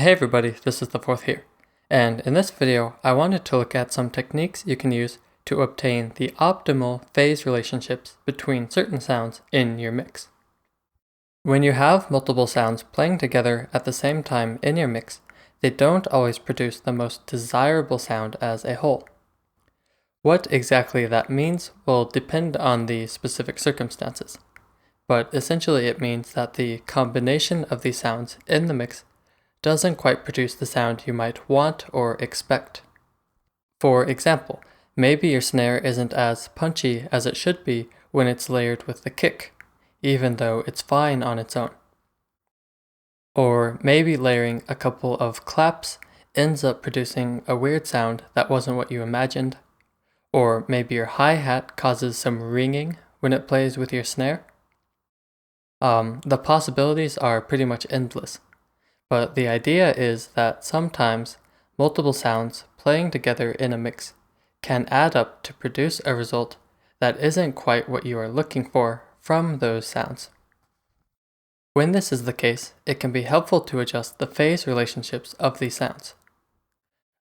Hey everybody, this is the fourth here, and in this video I wanted to look at some techniques you can use to obtain the optimal phase relationships between certain sounds in your mix. When you have multiple sounds playing together at the same time in your mix, they don't always produce the most desirable sound as a whole. What exactly that means will depend on the specific circumstances, but essentially it means that the combination of these sounds in the mix doesn't quite produce the sound you might want or expect. For example, maybe your snare isn't as punchy as it should be when it's layered with the kick, even though it's fine on its own. Or maybe layering a couple of claps ends up producing a weird sound that wasn't what you imagined. Or maybe your hi-hat causes some ringing when it plays with your snare. The possibilities are pretty much endless. But the idea is that sometimes multiple sounds playing together in a mix can add up to produce a result that isn't quite what you are looking for from those sounds. When this is the case, it can be helpful to adjust the phase relationships of these sounds.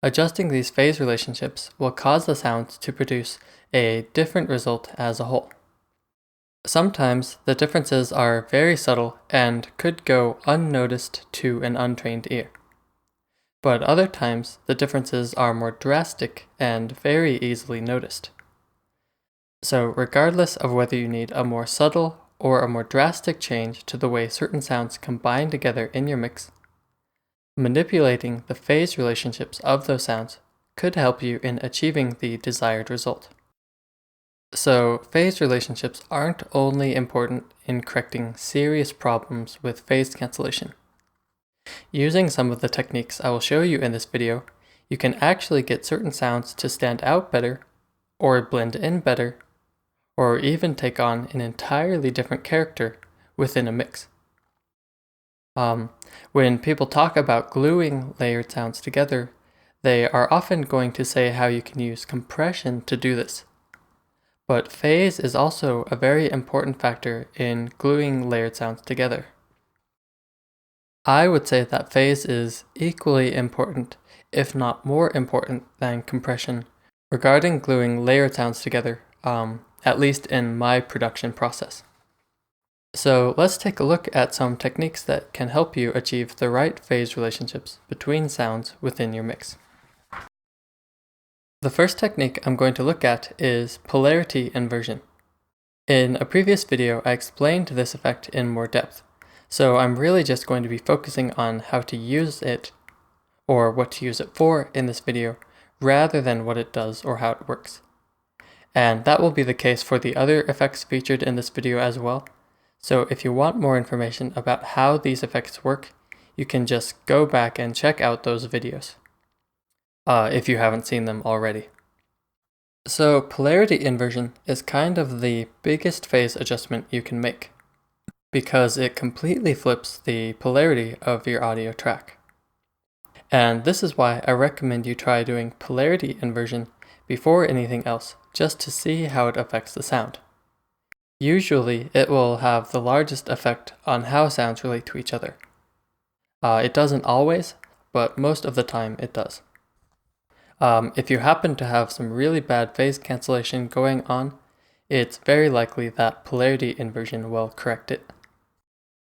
Adjusting these phase relationships will cause the sounds to produce a different result as a whole. Sometimes the differences are very subtle and could go unnoticed to an untrained ear. But other times the differences are more drastic and very easily noticed. So regardless of whether you need a more subtle or a more drastic change to the way certain sounds combine together in your mix, manipulating the phase relationships of those sounds could help you in achieving the desired result. So, phase relationships aren't only important in correcting serious problems with phase cancellation. Using some of the techniques I will show you in this video, you can actually get certain sounds to stand out better, or blend in better, or even take on an entirely different character within a mix. When people talk about gluing layered sounds together, they are often going to say how you can use compression to do this. But phase is also a very important factor in gluing layered sounds together. I would say that phase is equally important, if not more important than compression, regarding gluing layered sounds together, at least in my production process. So let's take a look at some techniques that can help you achieve the right phase relationships between sounds within your mix. The first technique I'm going to look at is polarity inversion. In a previous video, I explained this effect in more depth, so I'm really just going to be focusing on how to use it, or what to use it for in this video, rather than what it does or how it works. And that will be the case for the other effects featured in this video as well, so if you want more information about how these effects work, you can just go back and check out those videos. If you haven't seen them already. So polarity inversion is kind of the biggest phase adjustment you can make, because it completely flips the polarity of your audio track. And this is why I recommend you try doing polarity inversion before anything else, just to see how it affects the sound. Usually it will have the largest effect on how sounds relate to each other. It doesn't always, but most of the time it does. If you happen to have some really bad phase cancellation going on, it's very likely that polarity inversion will correct it.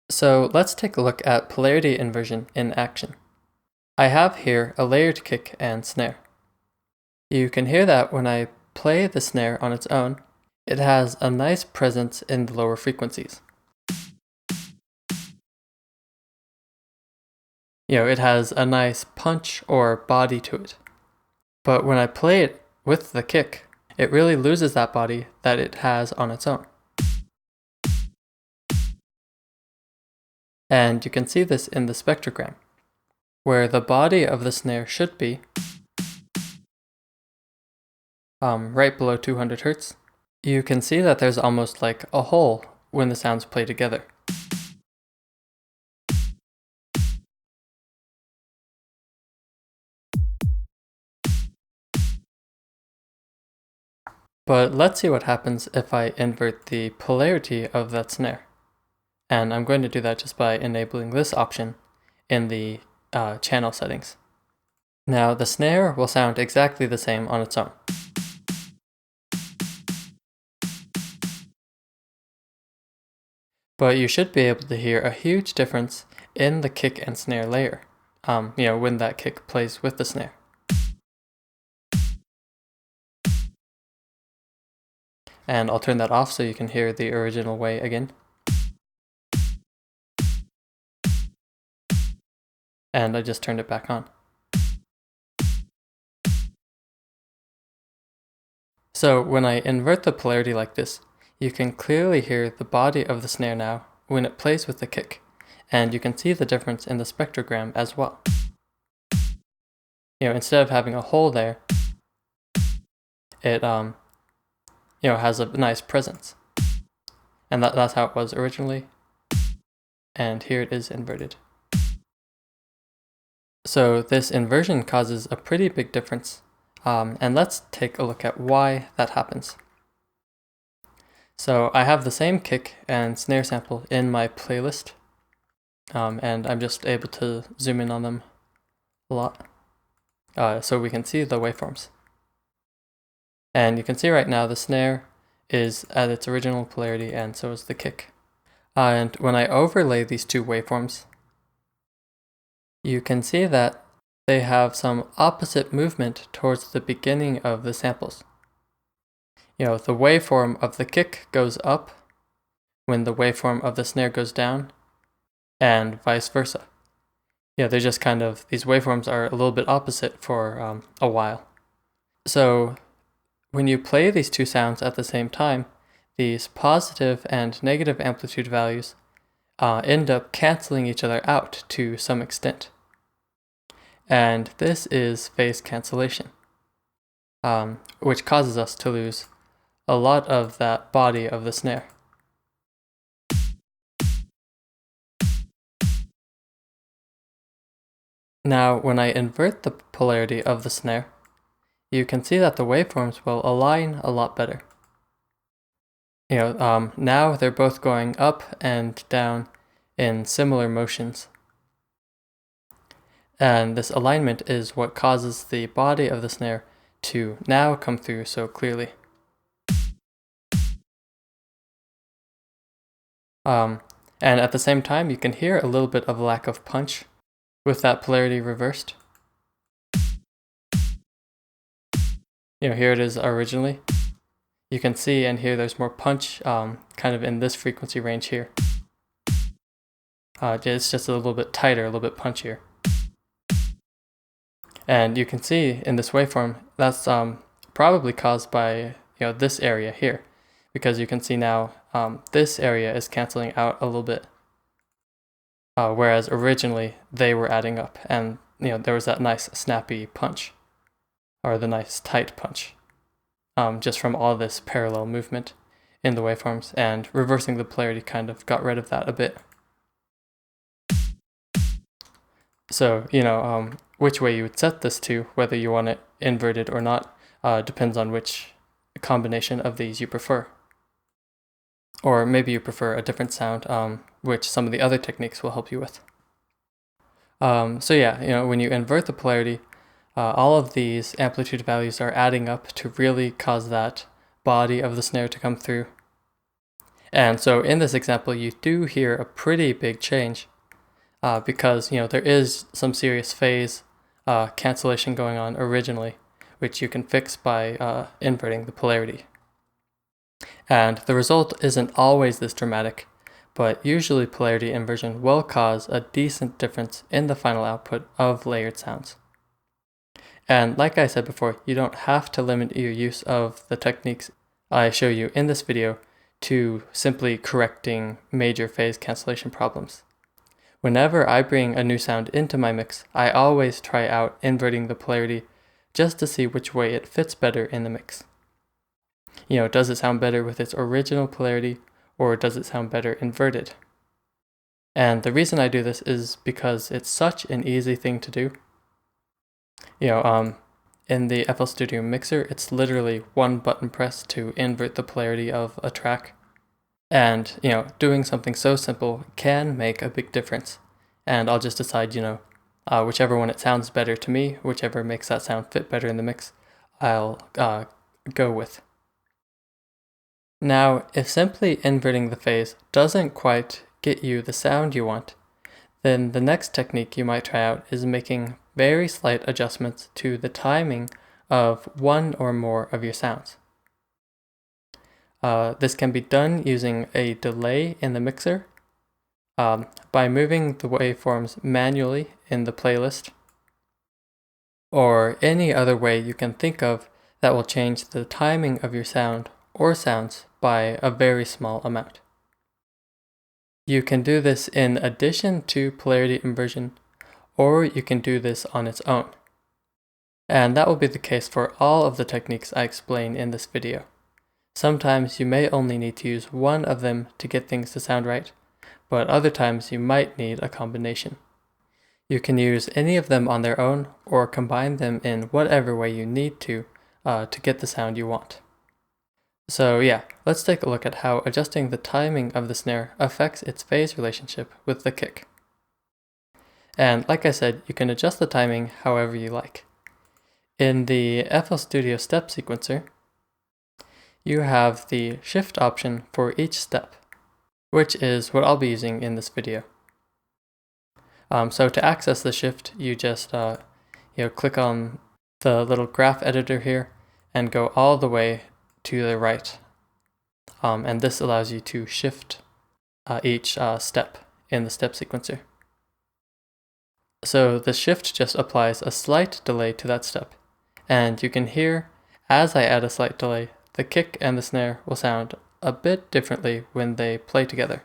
So let's take a look at polarity inversion in action. I have here a layered kick and snare. You can hear that when I play the snare on its own, it has a nice presence in the lower frequencies. It has a nice punch or body to it. But when I play it with the kick, it really loses that body that it has on its own. And you can see this in the spectrogram, where the body of the snare should be right below 200 Hz. You can see that there's almost like a hole when the sounds play together. But let's see what happens if I invert the polarity of that snare. And I'm going to do that just by enabling this option in the channel settings. Now the snare will sound exactly the same on its own. But you should be able to hear a huge difference in the kick and snare layer, when that kick plays with the snare. And I'll turn that off so you can hear the original way again. And I just turned it back on. So when I invert the polarity like this, you can clearly hear the body of the snare now when it plays with the kick, and you can see the difference in the spectrogram as well. Instead of having a hole there, it has a nice presence. And that's how it was originally. And here it is inverted. So this inversion causes a pretty big difference. And let's take a look at why that happens. So I have the same kick and snare sample in my playlist. And I'm just able to zoom in on them a lot. So we can see the waveforms. And you can see right now the snare is at its original polarity, and so is the kick. And when I overlay these two waveforms, you can see that they have some opposite movement towards the beginning of the samples. The waveform of the kick goes up when the waveform of the snare goes down, and vice versa. They're just these waveforms are a little bit opposite for a while. So when you play these two sounds at the same time, these positive and negative amplitude values end up canceling each other out to some extent. And this is phase cancellation, which causes us to lose a lot of that body of the snare. Now, when I invert the polarity of the snare, you can see that the waveforms will align a lot better. Now they're both going up and down in similar motions. And this alignment is what causes the body of the snare to now come through so clearly. And at the same time, you can hear a little bit of lack of punch with that polarity reversed. Here it is originally. You can see and hear there's more punch in this frequency range here. It's just a little bit tighter, a little bit punchier. And you can see in this waveform, that's probably caused by this area here, because you can see now this area is canceling out a little bit, whereas originally they were adding up, and there was that nice snappy punch, or the nice tight punch, just from all this parallel movement in the waveforms, and reversing the polarity kind of got rid of that a bit. So, which way you would set this to, whether you want it inverted or not, depends on which combination of these you prefer. Or maybe you prefer a different sound, which some of the other techniques will help you with. When you invert the polarity, all of these amplitude values are adding up to really cause that body of the snare to come through. And so in this example, you do hear a pretty big change. Because there is some serious phase cancellation going on originally, which you can fix by inverting the polarity. And the result isn't always this dramatic, but usually polarity inversion will cause a decent difference in the final output of layered sounds. And like I said before, you don't have to limit your use of the techniques I show you in this video to simply correcting major phase cancellation problems. Whenever I bring a new sound into my mix, I always try out inverting the polarity just to see which way it fits better in the mix. Does it sound better with its original polarity, or does it sound better inverted? And the reason I do this is because it's such an easy thing to do. In the FL Studio mixer, it's literally one button press to invert the polarity of a track. And, doing something so simple can make a big difference. And I'll just decide, whichever one it sounds better to me, whichever makes that sound fit better in the mix, I'll go with. Now, if simply inverting the phase doesn't quite get you the sound you want, then the next technique you might try out is making very slight adjustments to the timing of one or more of your sounds. This can be done using a delay in the mixer, by moving the waveforms manually in the playlist, or any other way you can think of that will change the timing of your sound or sounds by a very small amount. You can do this in addition to polarity inversion, or you can do this on its own. And that will be the case for all of the techniques I explain in this video. Sometimes you may only need to use one of them to get things to sound right, but other times you might need a combination. You can use any of them on their own or combine them in whatever way you need to get the sound you want. So yeah, let's take a look at how adjusting the timing of the snare affects its phase relationship with the kick. And like I said, you can adjust the timing however you like. In the FL Studio step sequencer, you have the shift option for each step, which is what I'll be using in this video. So to access the shift, you just click on the little graph editor here and go all the way to the right. And this allows you to shift each step in the step sequencer. So the shift just applies a slight delay to that step. And you can hear, as I add a slight delay, the kick and the snare will sound a bit differently when they play together.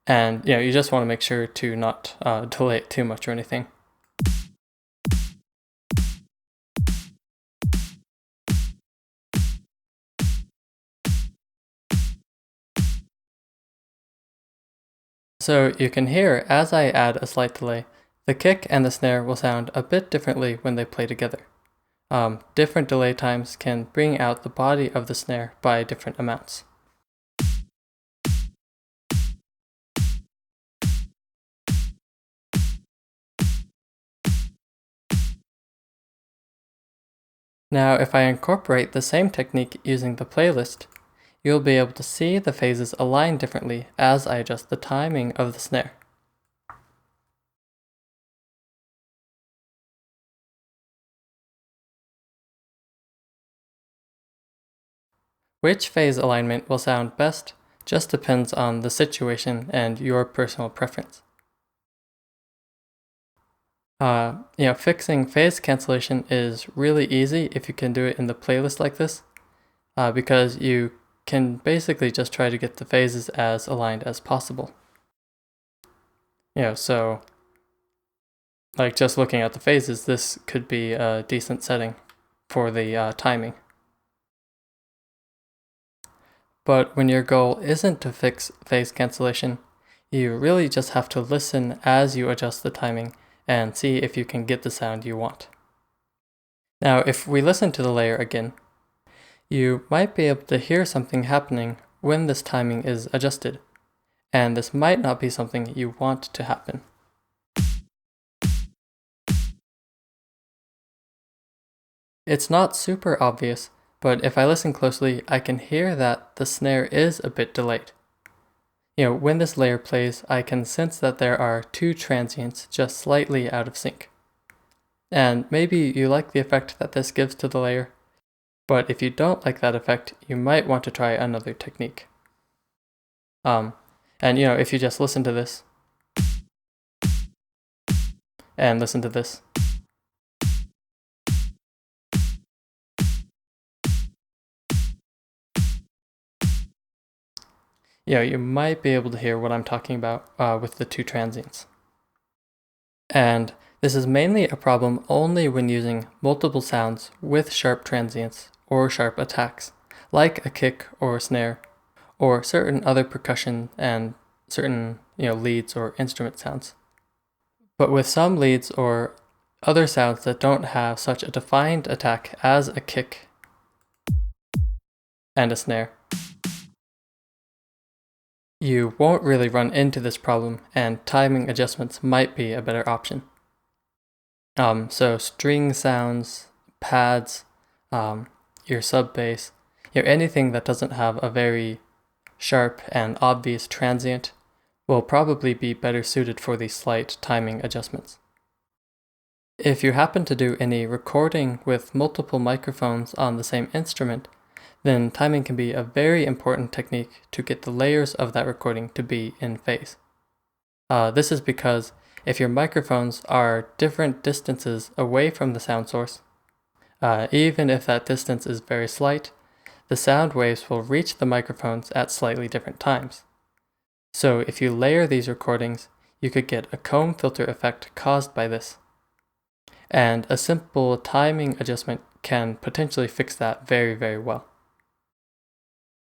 And you just want to make sure to not delay it too much or anything. So you can hear, as I add a slight delay, the kick and the snare will sound a bit differently when they play together. Different delay times can bring out the body of the snare by different amounts. Now, if I incorporate the same technique using the playlist, you'll be able to see the phases align differently as I adjust the timing of the snare. Which phase alignment will sound best just depends on the situation and your personal preference. Fixing phase cancellation is really easy if you can do it in the playlist like this, because you can basically just try to get the phases as aligned as possible. So like just looking at the phases, this could be a decent setting for the timing. But when your goal isn't to fix phase cancellation, you really just have to listen as you adjust the timing and see if you can get the sound you want. Now, if we listen to the layer again, you might be able to hear something happening when this timing is adjusted, and this might not be something you want to happen. It's not super obvious, but if I listen closely, I can hear that the snare is a bit delayed. When this layer plays, I can sense that there are two transients just slightly out of sync. And maybe you like the effect that this gives to the layer, but if you don't like that effect, you might want to try another technique. If you just listen to this, and listen to this, you might be able to hear what I'm talking about with the two transients. And this is mainly a problem only when using multiple sounds with sharp transients or sharp attacks, like a kick or a snare, or certain other percussion and certain leads or instrument sounds. But with some leads or other sounds that don't have such a defined attack as a kick and a snare, you won't really run into this problem, and timing adjustments might be a better option. So string sounds, pads, your sub bass, anything that doesn't have a very sharp and obvious transient will probably be better suited for these slight timing adjustments. If you happen to do any recording with multiple microphones on the same instrument, then timing can be a very important technique to get the layers of that recording to be in phase. This is because if your microphones are different distances away from the sound source, even if that distance is very slight, the sound waves will reach the microphones at slightly different times. So if you layer these recordings, you could get a comb filter effect caused by this. And a simple timing adjustment can potentially fix that very, very well.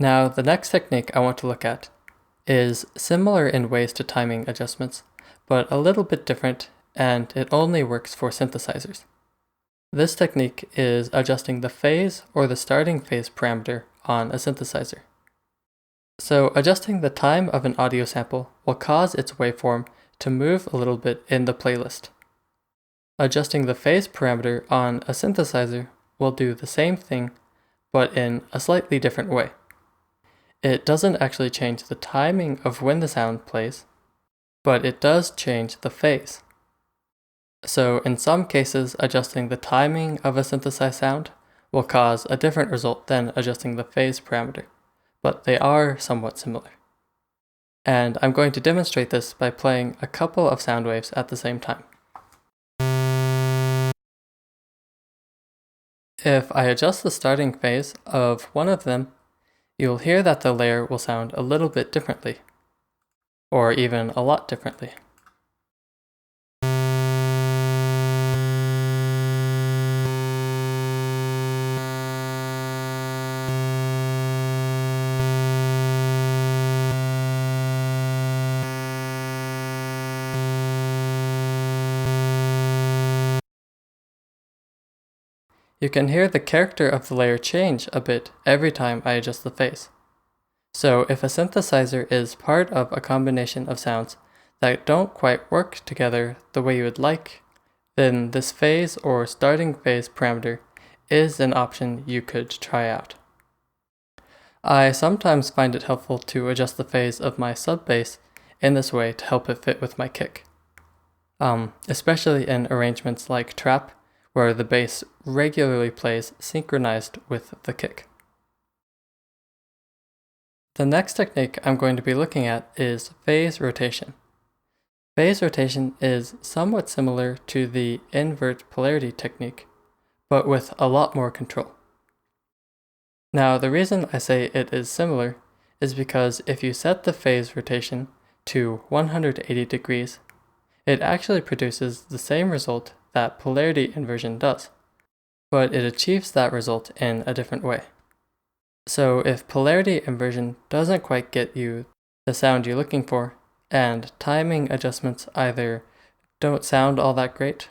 Now, the next technique I want to look at is similar in ways to timing adjustments, but a little bit different, and it only works for synthesizers. This technique is adjusting the phase or the starting phase parameter on a synthesizer. So adjusting the time of an audio sample will cause its waveform to move a little bit in the playlist. Adjusting the phase parameter on a synthesizer will do the same thing, but in a slightly different way. It doesn't actually change the timing of when the sound plays, but it does change the phase. So in some cases, adjusting the timing of a synthesized sound will cause a different result than adjusting the phase parameter, but they are somewhat similar. And I'm going to demonstrate this by playing a couple of sound waves at the same time. If I adjust the starting phase of one of them, you'll hear that the layer will sound a little bit differently, or even a lot differently. You can hear the character of the layer change a bit every time I adjust the phase. So if a synthesizer is part of a combination of sounds that don't quite work together the way you would like, then this phase or starting phase parameter is an option you could try out. I sometimes find it helpful to adjust the phase of my sub bass in this way to help it fit with my kick. Especially in arrangements like trap, where the bass regularly plays synchronized with the kick. The next technique I'm going to be looking at is phase rotation. Phase rotation is somewhat similar to the invert polarity technique, but with a lot more control. Now, the reason I say it is similar is because if you set the phase rotation to 180 degrees, it actually produces the same result that polarity inversion does, but it achieves that result in a different way. So if polarity inversion doesn't quite get you the sound you're looking for, and timing adjustments either don't sound all that great,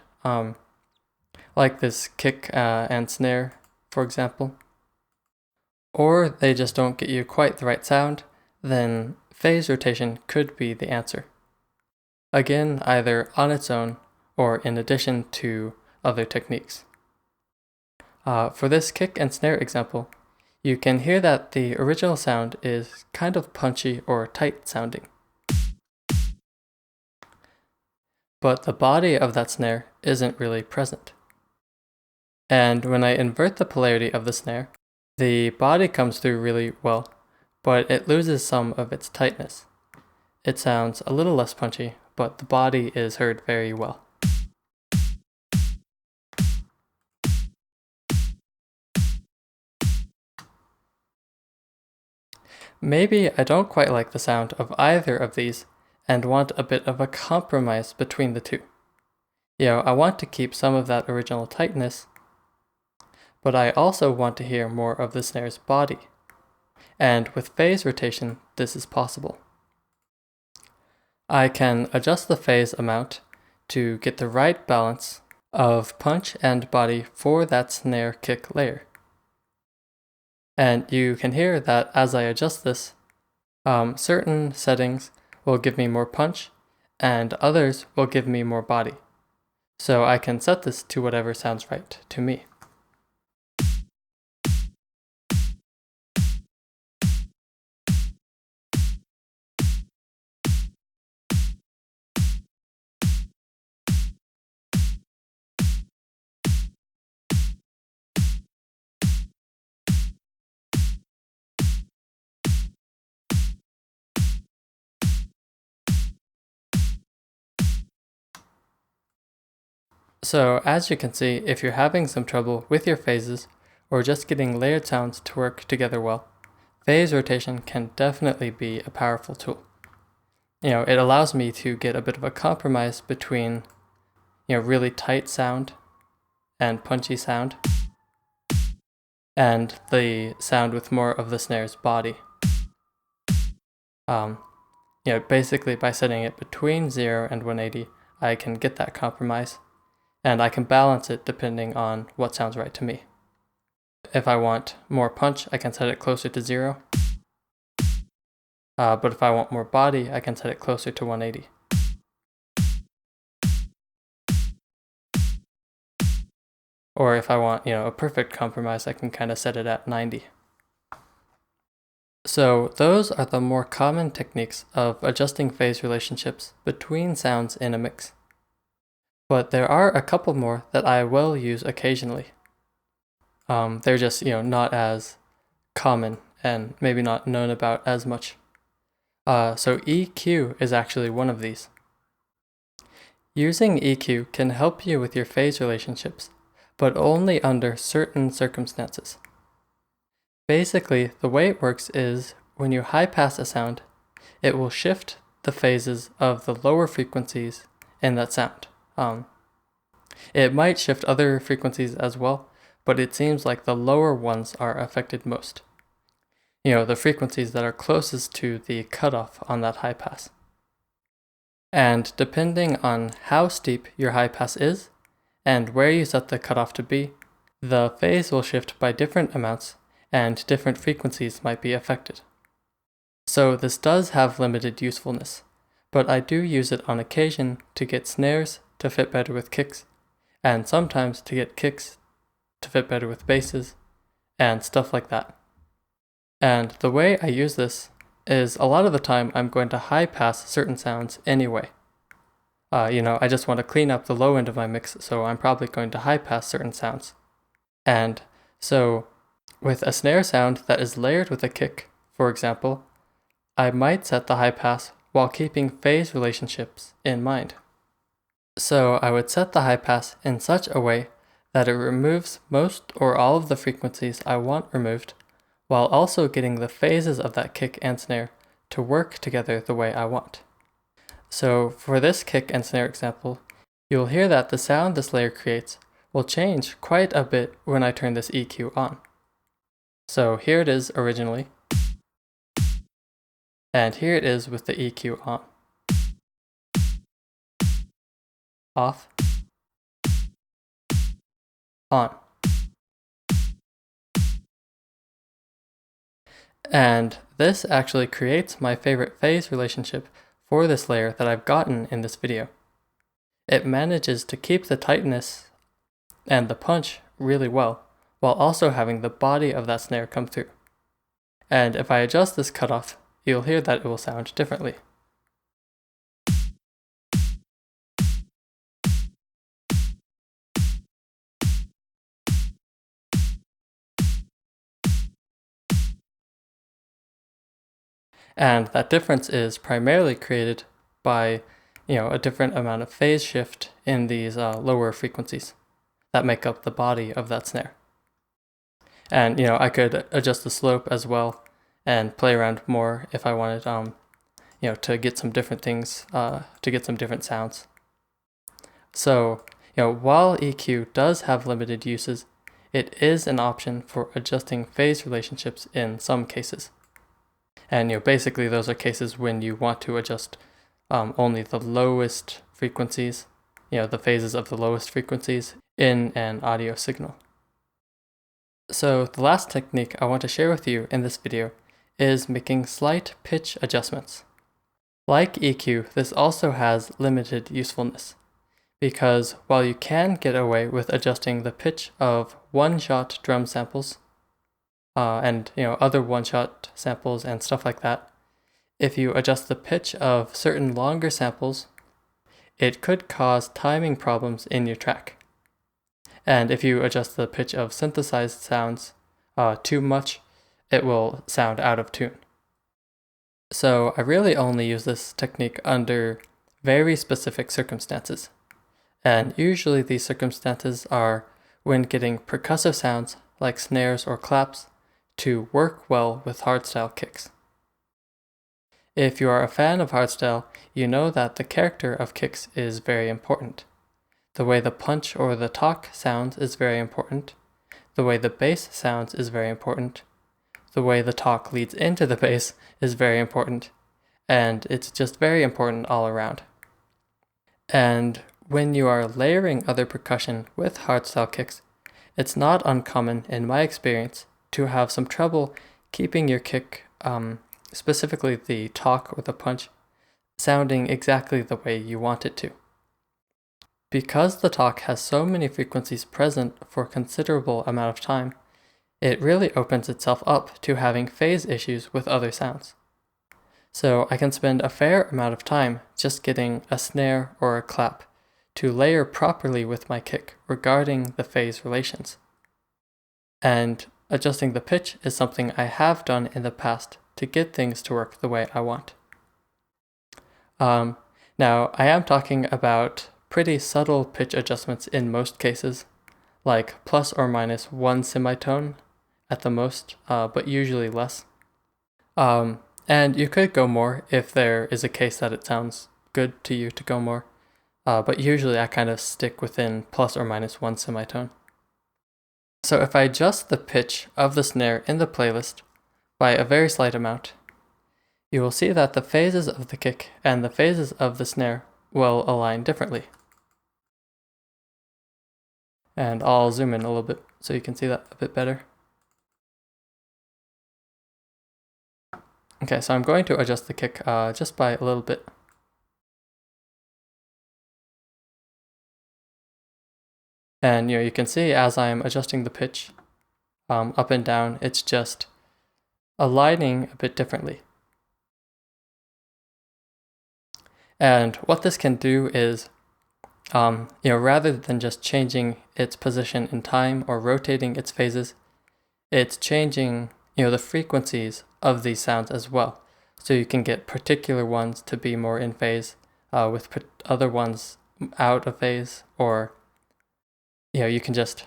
like this kick and snare, for example, or they just don't get you quite the right sound, then phase rotation could be the answer. Again, either on its own or in addition to other techniques. For this kick and snare example, you can hear that the original sound is kind of punchy or tight sounding. But the body of that snare isn't really present. And when I invert the polarity of the snare, the body comes through really well, but it loses some of its tightness. It sounds a little less punchy, but the body is heard very well. Maybe I don't quite like the sound of either of these and want a bit of a compromise between the two. I want to keep some of that original tightness, but I also want to hear more of the snare's body. And with phase rotation, this is possible. I can adjust the phase amount to get the right balance of punch and body for that snare kick layer. And you can hear that as I adjust this, certain settings will give me more punch and others will give me more body. So I can set this to whatever sounds right to me. So as you can see, if you're having some trouble with your phases or just getting layered sounds to work together well, phase rotation can definitely be a powerful tool. It allows me to get a bit of a compromise between, really tight sound and punchy sound and the sound with more of the snare's body. Basically by setting it between 0 and 180, I can get that compromise. And I can balance it depending on what sounds right to me. If I want more punch, I can set it closer to 0. But if I want more body, I can set it closer to 180. Or if I want, a perfect compromise, I can kind of set it at 90. So those are the more common techniques of adjusting phase relationships between sounds in a mix. But there are a couple more that I will use occasionally. They're just, not as common and maybe not known about as much. So EQ is actually one of these. Using EQ can help you with your phase relationships, but only under certain circumstances. Basically, the way it works is when you high pass a sound, it will shift the phases of the lower frequencies in that sound. It might shift other frequencies as well, but it seems like the lower ones are affected most. The frequencies that are closest to the cutoff on that high pass. And depending on how steep your high pass is, and where you set the cutoff to be, the phase will shift by different amounts, and different frequencies might be affected. So this does have limited usefulness, but I do use it on occasion to get snares to fit better with kicks, and sometimes to get kicks to fit better with basses, and stuff like that. And the way I use this is a lot of the time I'm going to high pass certain sounds anyway. I just want to clean up the low end of my mix, so I'm probably going to high pass certain sounds. And so with a snare sound that is layered with a kick, for example, I might set the high pass while keeping phase relationships in mind. So I would set the high pass in such a way that it removes most or all of the frequencies I want removed, while also getting the phases of that kick and snare to work together the way I want. So for this kick and snare example, you'll hear that the sound this layer creates will change quite a bit when I turn this EQ on. So here it is originally, and here it is with the EQ on. Off, on. And this actually creates my favorite phase relationship for this layer that I've gotten in this video. It manages to keep the tightness and the punch really well, while also having the body of that snare come through. And if I adjust this cutoff, you'll hear that it will sound differently. And that difference is primarily created by, a different amount of phase shift in these lower frequencies that make up the body of that snare. And, I could adjust the slope as well and play around more if I wanted, to get some different things, to get some different sounds. So, while EQ does have limited uses, it is an option for adjusting phase relationships in some cases. And basically those are cases when you want to adjust only the lowest frequencies, the phases of the lowest frequencies in an audio signal. So the last technique I want to share with you in this video is making slight pitch adjustments. Like EQ, this also has limited usefulness, because while you can get away with adjusting the pitch of one-shot drum samples, and other one-shot samples and stuff like that, if you adjust the pitch of certain longer samples, it could cause timing problems in your track. And if you adjust the pitch of synthesized sounds too much, it will sound out of tune. So I really only use this technique under very specific circumstances. And usually these circumstances are when getting percussive sounds like snares or claps to work well with hardstyle kicks. If you are a fan of hardstyle, you know that the character of kicks is very important. The way the punch or the talk sounds is very important. The way the bass sounds is very important. The way the talk leads into the bass is very important. And it's just very important all around. And when you are layering other percussion with hardstyle kicks, it's not uncommon, in my experience, to have some trouble keeping your kick, specifically the talk or the punch, sounding exactly the way you want it to. Because the talk has so many frequencies present for a considerable amount of time, it really opens itself up to having phase issues with other sounds. So I can spend a fair amount of time just getting a snare or a clap to layer properly with my kick regarding the phase relations. And adjusting the pitch is something I have done in the past to get things to work the way I want. Now, I am talking about pretty subtle pitch adjustments in most cases, like plus or minus one semitone at the most, but usually less. And you could go more if there is a case that it sounds good to you to go more, but usually I kind of stick within plus or minus one semitone. So if I adjust the pitch of the snare in the playlist by a very slight amount, you will see that the phases of the kick and the phases of the snare will align differently. And I'll zoom in a little bit so you can see that a bit better. Okay, so I'm going to adjust the kick just by a little bit. And you can see as I'm adjusting the pitch up and down, it's just aligning a bit differently. And what this can do is, rather than just changing its position in time or rotating its phases, it's changing, the frequencies of these sounds as well. So you can get particular ones to be more in phase with other ones out of phase, or, you can just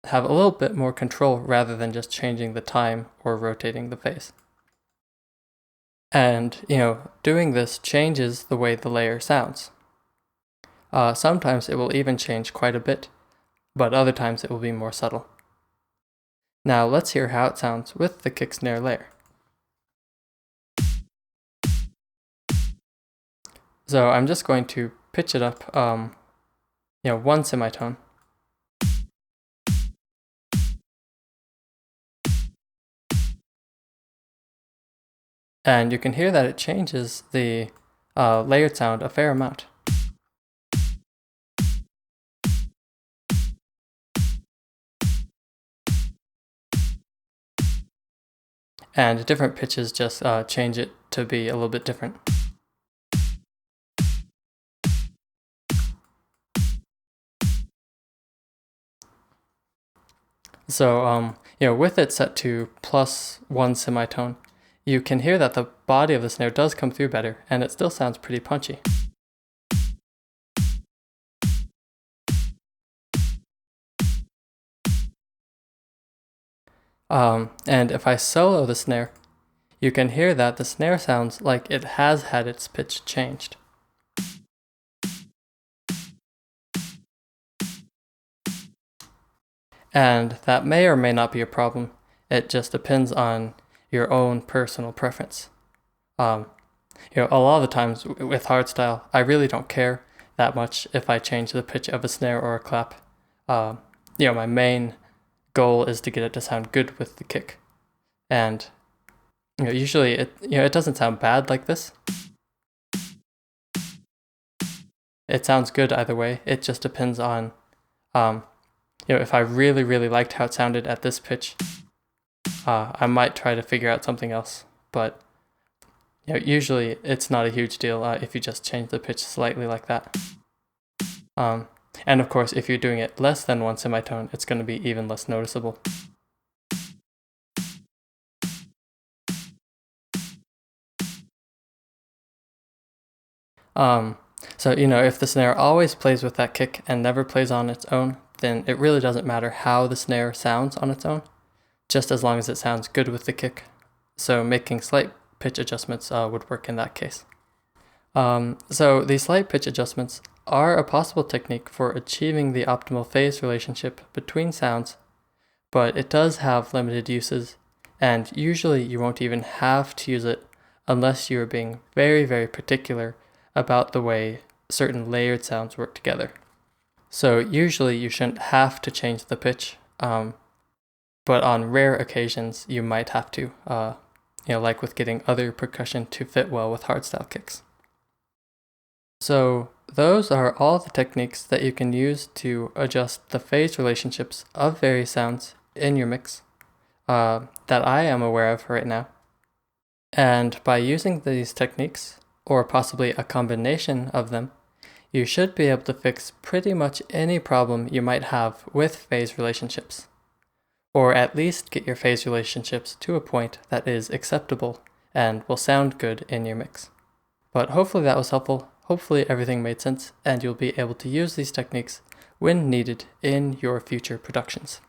have a little bit more control rather than just changing the time or rotating the phase. And, doing this changes the way the layer sounds. Sometimes it will even change quite a bit, but other times it will be more subtle. Now let's hear how it sounds with the kick snare layer. So I'm just going to pitch it up, one semitone. And you can hear that it changes the layered sound a fair amount. And different pitches just change it to be a little bit different. So, with it set to plus one semitone, you can hear that the body of the snare does come through better, and it still sounds pretty punchy. And if I solo the snare, you can hear that the snare sounds like it has had its pitch changed. And that may or may not be a problem. It just depends on your own personal preference. A lot of the times with hardstyle, I really don't care that much if I change the pitch of a snare or a clap. My main goal is to get it to sound good with the kick. And usually it doesn't sound bad like this. It sounds good either way. It just depends on if I really, really liked how it sounded at this pitch, I might try to figure out something else. But usually it's not a huge deal if you just change the pitch slightly like that. And of course, if you're doing it less than one semitone, it's going to be even less noticeable. So if the snare always plays with that kick and never plays on its own, then it really doesn't matter how the snare sounds on its own, just as long as it sounds good with the kick. So making slight pitch adjustments would work in that case. So these slight pitch adjustments are a possible technique for achieving the optimal phase relationship between sounds, but it does have limited uses, and usually you won't even have to use it unless you are being very, very particular about the way certain layered sounds work together. So usually you shouldn't have to change the pitch, but on rare occasions you might have to, like with getting other percussion to fit well with hardstyle kicks. So those are all the techniques that you can use to adjust the phase relationships of various sounds in your mix that I am aware of right now. And by using these techniques, or possibly a combination of them, you should be able to fix pretty much any problem you might have with phase relationships, or at least get your phase relationships to a point that is acceptable and will sound good in your mix. But hopefully that was helpful. Hopefully everything made sense and you'll be able to use these techniques when needed in your future productions.